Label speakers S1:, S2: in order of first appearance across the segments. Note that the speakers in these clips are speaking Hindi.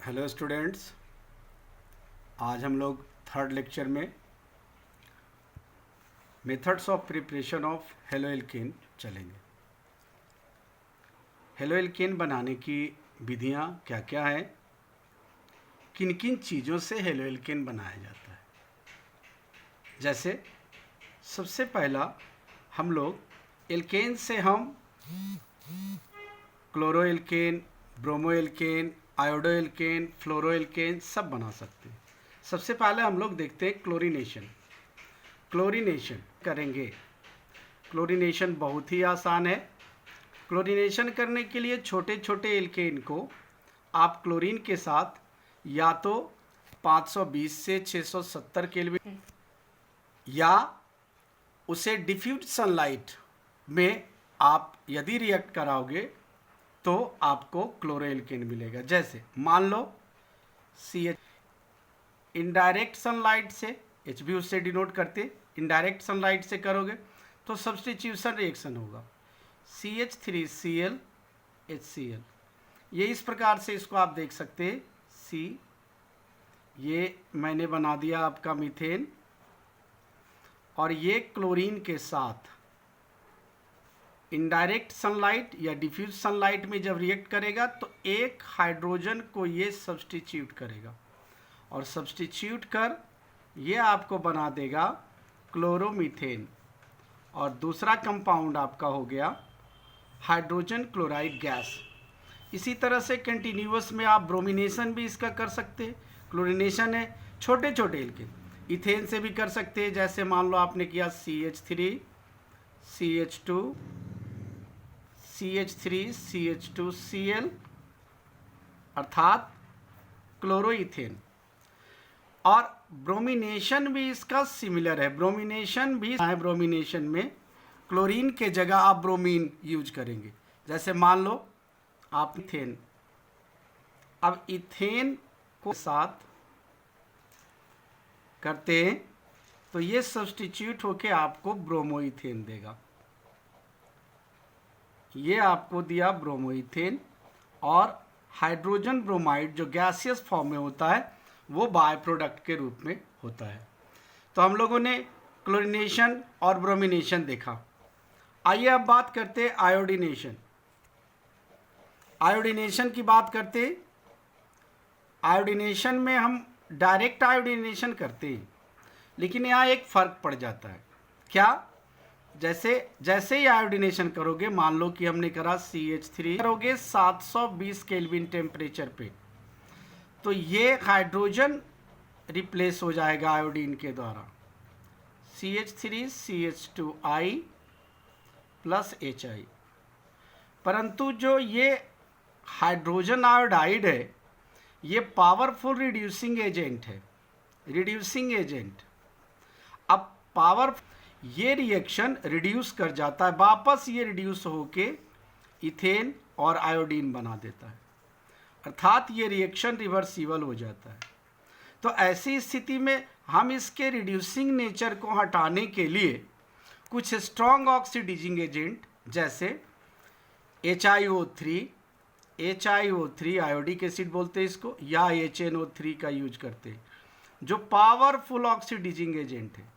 S1: हेलो स्टूडेंट्स, आज हम लोग थर्ड लेक्चर में methods of preparation of halo alkane चलेंगे। हेलो एल्केन बनाने की विधियां क्या क्या हैं, किन किन चीज़ों से हेलो एल्केन बनाया जाता है। जैसे सबसे पहला हम लोग एल्केन से हम chloro alkane, bromo alkane, iodo alkane, fluoro alkane सब बना सकते हैं। सबसे पहले हम लोग देखते हैं क्लोरीनेशन करेंगे। क्लोरीनेशन बहुत ही आसान है। क्लोरीनेशन करने के लिए छोटे छोटे एल्केन को आप क्लोरीन के साथ या तो 520 से 670 केल्विन या उसे डिफ्यूज सनलाइट में आप यदि रिएक्ट कराओगे तो आपको क्लोरो एल्केन मिलेगा। जैसे मान लो CH इनडायरेक्ट सनलाइट से, HB उससे डिनोट करते, इनडायरेक्ट सनलाइट से करोगे तो सब्स्टिट्यूशन रिएक्शन होगा CH3Cl HCl। ये इस प्रकार से इसको आप देख सकते हैं। ये मैंने बना दिया आपका मीथेन, और ये क्लोरीन के साथ इनडायरेक्ट सनलाइट या डिफ्यूज सनलाइट में जब रिएक्ट करेगा तो एक हाइड्रोजन को ये सब्स्टिट्यूट करेगा, और सब्स्टिट्यूट कर ये आपको बना देगा क्लोरोमीथेन, और दूसरा कंपाउंड आपका हो गया हाइड्रोजन क्लोराइड गैस। इसी तरह से कंटिन्यूअस में आप ब्रोमिनेशन भी इसका कर सकते हैं। क्लोरीनेशन है छोटे छोटे एल्केन, इथेन से भी कर सकते हैं। जैसे मान लो आपने किया CH3 CH2 CH3 CH2Cl अर्थात क्लोरोइथेन। और ब्रोमिनेशन भी इसका सिमिलर है। ब्रोमिनेशन में क्लोरीन के जगह आप ब्रोमीन यूज करेंगे। जैसे मान लो आप इथेन, अब इथेन को साथ करते हैं तो ये सब्स्टिट्यूट होके आपको ब्रोमोइथेन देगा। ये आपको दिया ब्रोमोइथेन, और हाइड्रोजन ब्रोमाइड जो गैसियस फॉर्म में होता है वो बाय प्रोडक्ट के रूप में होता है। तो हम लोगों ने क्लोरीनेशन और ब्रोमिनेशन देखा। आइए अब बात करते हैं आयोडीनेशन की बात करते हैं। आयोडीनेशन में हम डायरेक्ट आयोडीनेशन करते हैं, लेकिन यहाँ एक फ़र्क पड़ जाता है। क्या? जैसे ही आयोडीनेशन करोगे, मान लो कि हमने करा CH3 करोगे 720 केल्विन टेम्परेचर पे, तो ये हाइड्रोजन रिप्लेस हो जाएगा आयोडीन के द्वारा। CH3 CH2I plus HI। परंतु जो ये हाइड्रोजन आयोडाइड है ये पावरफुल रिड्यूसिंग एजेंट अब पावर ये रिएक्शन रिड्यूस कर जाता है, वापस ये रिड्यूस होके इथेन और आयोडीन बना देता है, अर्थात ये रिएक्शन रिवर्सिबल हो जाता है। तो ऐसी स्थिति में हम इसके रिड्यूसिंग नेचर को हटाने के लिए कुछ स्ट्रॉन्ग ऑक्सीडाइजिंग एजेंट जैसे HiO3 आयोडिक एसिड बोलते हैं इसको, या HNO3 का यूज करते हैं, जो पावरफुल ऑक्सीडाइजिंग एजेंट है।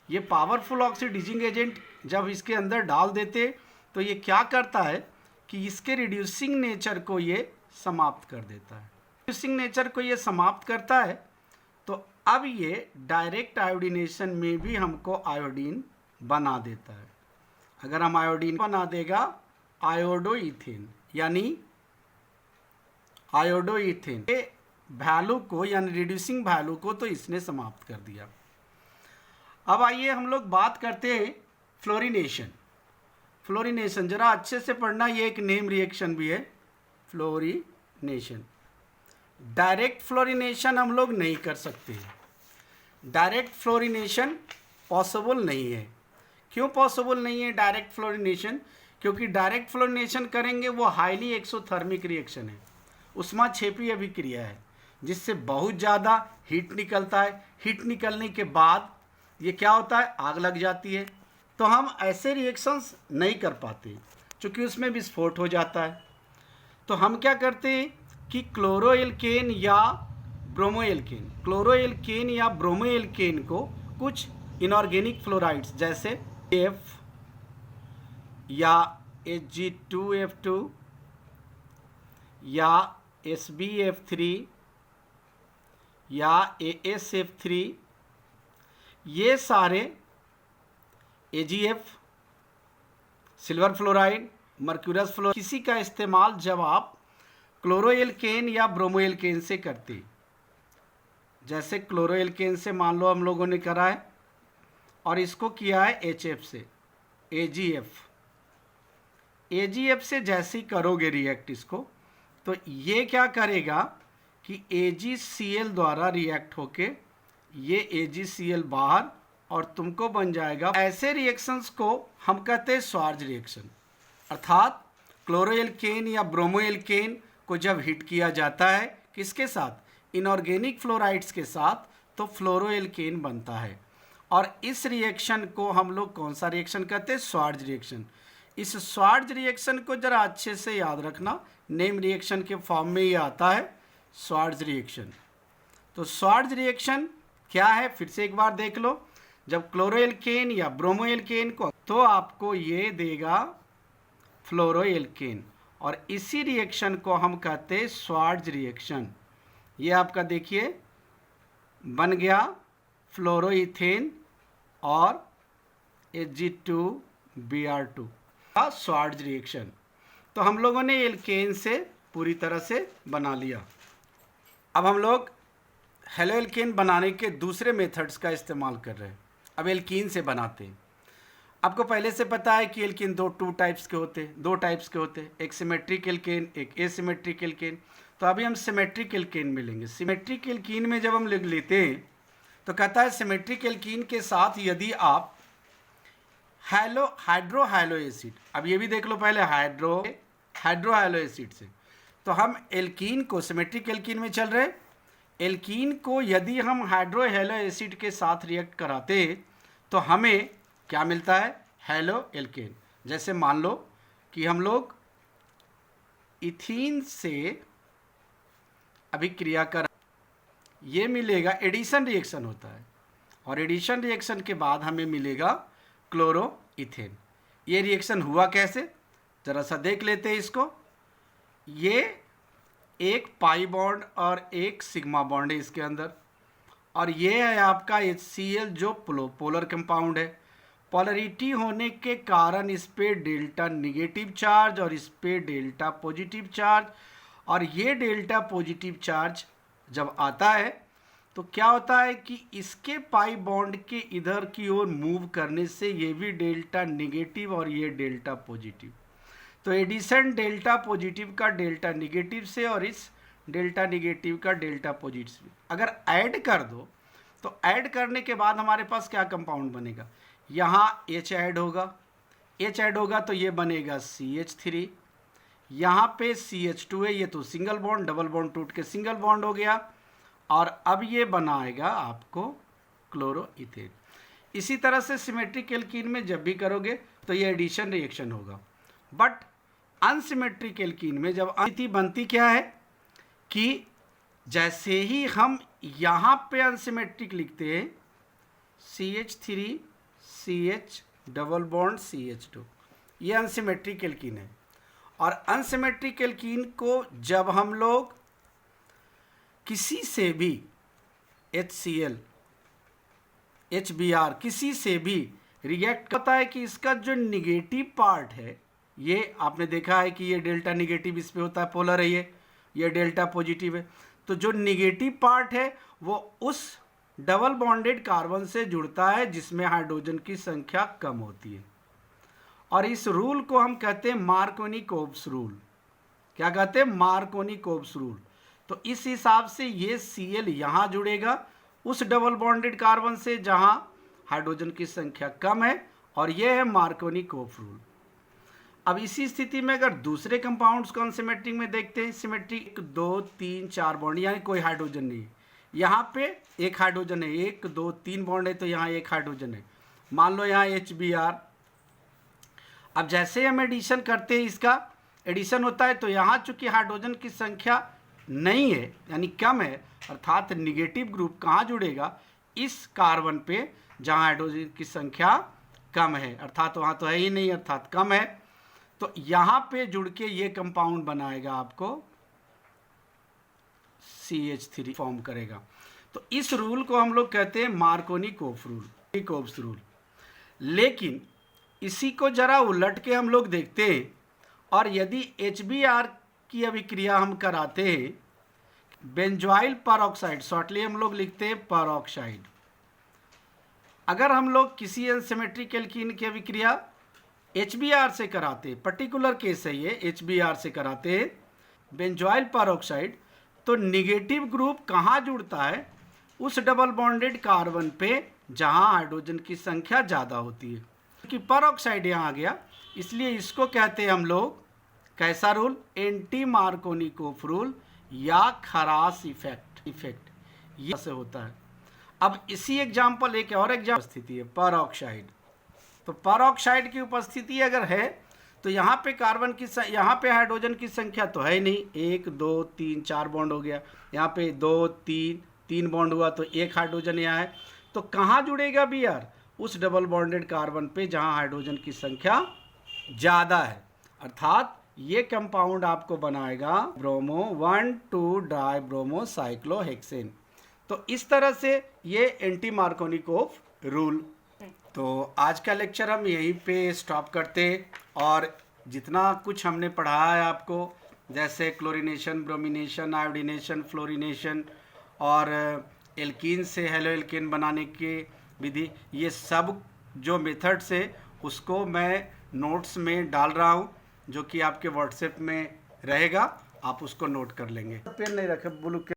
S1: ये पावरफुल ऑक्सीडाइजिंग एजेंट जब इसके अंदर डाल देते तो ये क्या करता है कि इसके रिड्यूसिंग नेचर को ये समाप्त कर देता है। रिड्यूसिंग नेचर को ये समाप्त करता है तो अब ये डायरेक्ट आयोडीनेशन में भी हमको आयोडीन बना देता है। अगर हम आयोडीन बना देगा आयोडोइथेन, यानी आयोडोइथेन के वैल्यू को, यानी रिड्यूसिंग वैल्यू को तो इसने समाप्त कर दिया। अब आइए हम लोग बात करते हैं फ्लोरीनेशन। जरा अच्छे से पढ़ना, ये एक नेम रिएक्शन भी है फ्लोरीनेशन। डायरेक्ट फ्लोरीनेशन हम लोग नहीं कर सकते। डायरेक्ट फ्लोरीनेशन पॉसिबल नहीं है। क्यों पॉसिबल नहीं है डायरेक्ट फ्लोरीनेशन? क्योंकि डायरेक्ट फ्लोरीनेशन करेंगे वो हाईली एक्सोथर्मिक रिएक्शन है, उष्माक्षेपी अभिक्रिया है, जिससे बहुत ज़्यादा हीट निकलता है। हीट निकलने के बाद ये क्या होता है, आग लग जाती है। तो हम ऐसे रिएक्शंस नहीं कर पाते क्योंकि उसमें विस्फोट हो जाता है। तो हम क्या करते हैं, कि क्लोरोएल्केन या ब्रोमोएल्केन को कुछ इनऑर्गेनिक फ्लोराइड्स जैसे एफ या Hg2F2 या SbF3 या AsF3, ये सारे AgF, silver fluoride, mercurous fluoride, किसी का इस्तेमाल जब आप क्लोरोएल्केन या ब्रोमोएल्केन से करते, जैसे क्लोरोएल्केन से मान लो हम लोगों ने करा है और इसको किया है HF से, AgF से जैसे ही करोगे रिएक्ट इसको, तो ये क्या करेगा कि AgCl द्वारा रिएक्ट होके ये AgCl बाहर और तुमको बन जाएगा। ऐसे रिएक्शंस को हम कहते हैं स्वार्ज रिएक्शन। अर्थात क्लोरोएल्केन या ब्रोमोएल्केन को जब हिट किया जाता है किसके साथ, इनऑर्गेनिक फ्लोराइड्स के साथ, तो फ्लोरोएल्केन बनता है। और इस रिएक्शन को हम लोग कौन सा रिएक्शन कहते हैं, स्वार्ज रिएक्शन। इस स्वार्ज रिएक्शन को जरा अच्छे से याद रखना, नेम रिएक्शन के फॉर्म में ही आता है स्वार्ज रिएक्शन। तो स्वार्ज रिएक्शन क्या है, फिर से एक बार देख लो। जब क्लोरोएल्केन या ब्रोमोएल्केन को, तो आपको ये देगा फ्लोरोएल्केन, और इसी रिएक्शन को हम कहते हैं स्वार्ज रिएक्शन। ये आपका देखिए बन गया फ्लोरोइथेन और Hg2Br2 का स्वार्ज रिएक्शन। तो हम लोगों ने एल्केन से पूरी तरह से बना लिया। अब हम लोग हेलोएल्केन बनाने के दूसरे मेथड्स का इस्तेमाल कर रहे हैं। अब एल्कीन से बनाते हैं। आपको पहले से पता है कि एल्कीन दो टाइप्स के होते हैं, एक सिमेट्रिक एल्केन, एक एसिमेट्रिक एल्केन। तो अभी हम सिमेट्रिक एल्केन में लेंगे। सिमेट्रिक एल्कीन में जब हम लेते हैं तो कहता है सिमेट्रिक एल्कीन के साथ यदि आप हाइड्रो एसिड, अब ये भी देख लो पहले हाइड्रो एसिड से, तो हम एल्कीन को, सिमेट्रिक एल्कीन में चल रहे, एल्कीन को यदि हम हाइड्रो एसिड के साथ रिएक्ट कराते तो हमें क्या मिलता है, हेलो एल्केन। जैसे मान लो कि हम लोग इथीन से अभिक्रिया कर, ये मिलेगा, एडिशन रिएक्शन होता है, और एडिशन रिएक्शन के बाद हमें मिलेगा क्लोरोइथेन। ये रिएक्शन हुआ कैसे, जरा सा देख लेते हैं इसको। ये एक पाई बॉन्ड और एक सिग्मा बॉन्ड है इसके अंदर, और ये है आपका HCl जो पोलर कंपाउंड है। पोलरिटी होने के कारण इस पे डेल्टा निगेटिव चार्ज और इस पे डेल्टा पॉजिटिव चार्ज, और ये डेल्टा पॉजिटिव चार्ज जब आता है तो क्या होता है कि इसके पाई बॉन्ड के इधर की ओर मूव करने से ये भी डेल्टा निगेटिव और ये डेल्टा पॉजिटिव, तो एडिशन डेल्टा पॉजिटिव का डेल्टा निगेटिव से और इस डेल्टा निगेटिव का डेल्टा पॉजिटिव से अगर ऐड कर दो, तो ऐड करने के बाद हमारे पास क्या कंपाउंड बनेगा, यहाँ H ऐड होगा तो ये बनेगा CH3, यहाँ पे CH2 है, ये तो सिंगल बॉन्ड, डबल बॉन्ड टूट के सिंगल बॉन्ड हो गया, और अब ये बनाएगा आपको क्लोरोइथेन। इसी तरह से सिमेट्रिक एल्कीन में जब भी करोगे तो ये एडिशन रिएक्शन होगा। बट अनसिमेट्रिक एल्कीन में जब स्थिति बनती क्या है कि जैसे ही हम यहाँ पे अनसिमेट्रिक लिखते हैं CH3 CH double bond CH2, ये अनसिमेट्रिक एल्कीन है। और अनसिमेट्रिक एल्कीन को जब हम लोग किसी से भी HCl HBr किसी से भी रिएक्ट करता है कि इसका जो निगेटिव पार्ट है, ये आपने देखा है कि ये डेल्टा निगेटिव इस पे होता है, पोलर है ये डेल्टा पॉजिटिव है, तो जो निगेटिव पार्ट है वो उस डबल बॉन्डेड कार्बन से जुड़ता है जिसमें हाइड्रोजन की संख्या कम होती है, और इस रूल को हम कहते हैं मार्कोनी-कोब्स रूल। क्या कहते हैं, मार्कोनी-कोब्स रूल। तो इस हिसाब से ये Cl यहाँ जुड़ेगा उस डबल बॉन्डेड कार्बन से जहाँ हाइड्रोजन की संख्या कम है, और ये है मार्कोनी-कोब्स रूल। अब इसी स्थिति में अगर दूसरे कंपाउंड्स को अनसिमेट्रिक में देखते हैं, सिमेट्रिक 2 3 4 बॉन्ड, यानी कोई हाइड्रोजन नहीं है, यहाँ पे एक हाइड्रोजन है, 1 2 3 बॉन्ड है, तो यहाँ एक हाइड्रोजन है, मान लो यहाँ HBr। अब जैसे हम एडिशन करते हैं, इसका एडिशन होता है, तो यहाँ चूंकि हाइड्रोजन की संख्या नहीं है यानी कम है, अर्थात निगेटिव ग्रुप कहाँ जुड़ेगा, इस कार्बन पे जहाँ हाइड्रोजन की संख्या कम है, अर्थात वहाँ तो है ही नहीं, अर्थात कम है, तो यहाँ पे जुड़ के ये कंपाउंड बनाएगा, आपको CH3 फॉर्म करेगा। तो इस रूल को हम लोग कहते हैं मार्कोनी-कोफ रूल, कोफ्स रूल। लेकिन इसी को जरा उलट के हम लोग देखते हैं, और यदि HBr की अभिक्रिया हम कराते हैं, बेंजोइल परऑक्साइड, शॉर्टली हम लोग लिखते हैं परऑक्साइड, अगर हम लोग किसी अनसिमेट्रिक एल्कीन की अभिक्रिया HBr से कराते, पर्टिकुलर केस है ये, HBr से कराते हैं बेंजोइल परऑक्साइड, तो निगेटिव ग्रुप कहाँ जुड़ता है, उस डबल बॉन्डेड कार्बन पे जहाँ हाइड्रोजन की संख्या ज़्यादा होती है। क्योंकि परऑक्साइड यहाँ आ गया, इसलिए इसको कहते हैं हम लोग कैसा रूल, एंटी मार्कोनी-कोफ रूल या खरास इफेक्ट ये से होता है। अब इसी एग्जाम्पल, एक और एग्जाम्पल स्थिति है परऑक्साइड। तो परऑक्साइड की उपस्थिति अगर है तो यहाँ पे कार्बन की यहाँ पे हाइड्रोजन की संख्या तो है ही नहीं, 1 2 3 4 बॉन्ड हो गया, यहाँ पे 2 3 बॉन्ड हुआ तो एक हाइड्रोजन यहाँ है, तो कहाँ जुड़ेगा Br, उस डबल बॉन्डेड कार्बन पे जहाँ हाइड्रोजन की संख्या ज़्यादा है, अर्थात ये कंपाउंड आपको बनाएगा ब्रोमो 1,2 डाई ब्रोमो साइक्लोहेक्सेन। तो इस तरह से ये एंटी मार्कोनी-कोफ रूल। तो आज का लेक्चर हम यहीं पे स्टॉप करते, और जितना कुछ हमने पढ़ाया है आपको, जैसे क्लोरीनेशन, ब्रोमिनेशन, आयोडीनेशन, फ्लोरीनेशन और एल्कीन से हेलो एल्कीन बनाने की विधि, ये सब जो मेथड्स है उसको मैं नोट्स में डाल रहा हूँ, जो कि आपके व्हाट्सएप में रहेगा, आप उसको नोट कर लेंगे। पेन नहीं रखे ब्लू के